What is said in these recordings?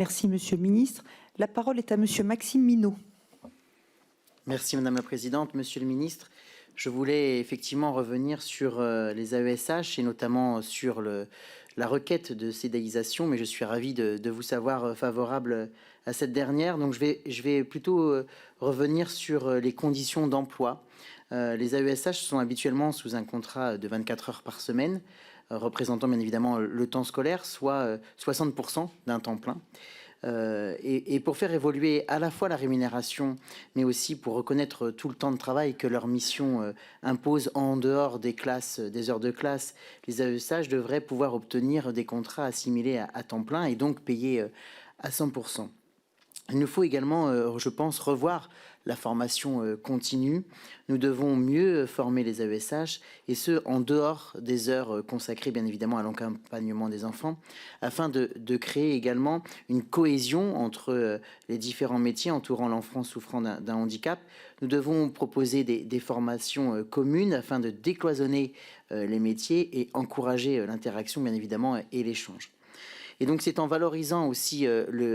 Merci, Monsieur le ministre. La parole est à Monsieur Maxime Minot. Merci Madame la Présidente. Monsieur le ministre, je voulais effectivement revenir sur les AESH et notamment sur la requête de CDIsation, mais je suis ravi de vous savoir favorable à cette dernière. Donc je vais plutôt revenir sur les conditions d'emploi. Les AESH sont habituellement sous un contrat de 24 heures par semaine, représentant bien évidemment le temps scolaire, soit 60% d'un temps plein. Et pour faire évoluer à la fois la rémunération, mais aussi pour reconnaître tout le temps de travail que leur mission impose en dehors des classes, des heures de classe, les AESH devraient pouvoir obtenir des contrats assimilés à temps plein et donc payés à 100%. Il nous faut également, je pense, revoir la formation continue. Nous devons mieux former les AESH, et ce, en dehors des heures consacrées, bien évidemment, à l'accompagnement des enfants, afin de créer également une cohésion entre les différents métiers entourant l'enfant souffrant d'un handicap. Nous devons proposer des formations communes afin de décloisonner les métiers et encourager l'interaction, bien évidemment, et l'échange. Et donc c'est en valorisant aussi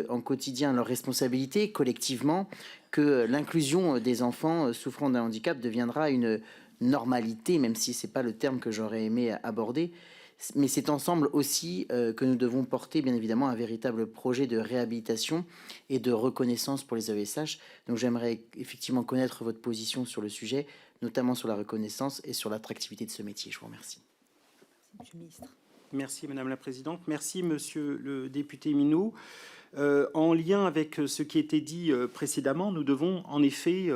en quotidien leurs responsabilités collectivement que l'inclusion des enfants souffrant d'un handicap deviendra une normalité, même si ce n'est pas le terme que j'aurais aimé aborder. Mais c'est ensemble aussi que nous devons porter bien évidemment un véritable projet de réhabilitation et de reconnaissance pour les AESH. Donc j'aimerais effectivement connaître votre position sur le sujet, notamment sur la reconnaissance et sur l'attractivité de ce métier. Je vous remercie. Merci, Monsieur le ministre. Merci Madame la Présidente. Merci Monsieur le député Minot. En lien avec ce qui a été dit précédemment, nous devons en effet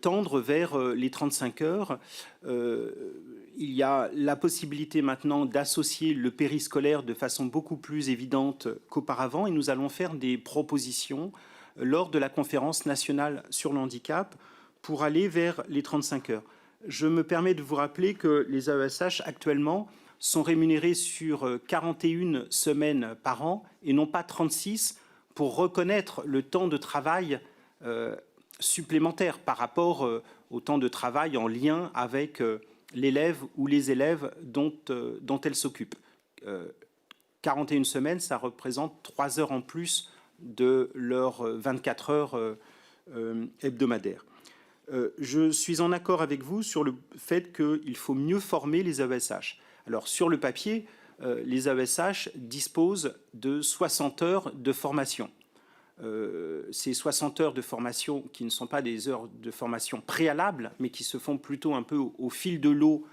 tendre vers les 35 heures. Il y a la possibilité maintenant d'associer le périscolaire de façon beaucoup plus évidente qu'auparavant et nous allons faire des propositions lors de la conférence nationale sur le handicap pour aller vers les 35 heures. Je me permets de vous rappeler que les AESH actuellement sont rémunérés sur 41 semaines par an et non pas 36 pour reconnaître le temps de travail supplémentaire par rapport au temps de travail en lien avec l'élève ou les élèves dont elle s'occupe. 41 semaines, ça représente 3 heures en plus de leurs 24 heures hebdomadaires. Je suis en accord avec vous sur le fait qu'il faut mieux former les AESH. Alors, sur le papier, les AESH disposent de 60 heures de formation. Ces 60 heures de formation qui ne sont pas des heures de formation préalables, mais qui se font plutôt un peu au fil de l'eau,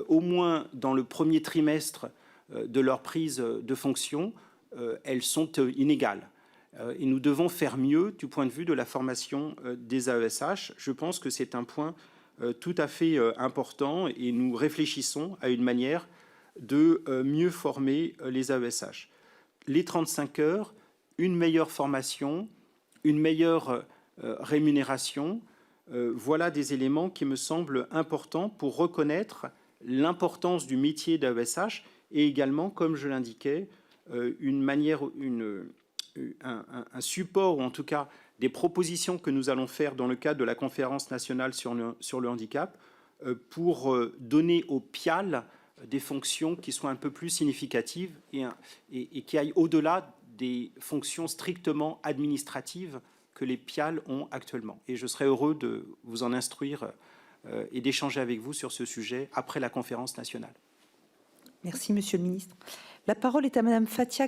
au moins dans le premier trimestre de leur prise de fonction, elles sont inégales. Et nous devons faire mieux du point de vue de la formation des AESH. Je pense que c'est un point tout à fait important et nous réfléchissons à une manière de mieux former les AESH. Les 35 heures, une meilleure formation, une meilleure rémunération, voilà des éléments qui me semblent importants pour reconnaître l'importance du métier d'AESH et également, comme je l'indiquais, un support ou en tout cas des propositions que nous allons faire dans le cadre de la conférence nationale sur le handicap pour donner au PIAL des fonctions qui soient un peu plus significatives et qui aillent au-delà des fonctions strictement administratives que les PIAL ont actuellement. Et je serai heureux de vous en instruire et d'échanger avec vous sur ce sujet après la conférence nationale. Merci, Monsieur le ministre. La parole est à Madame Fathia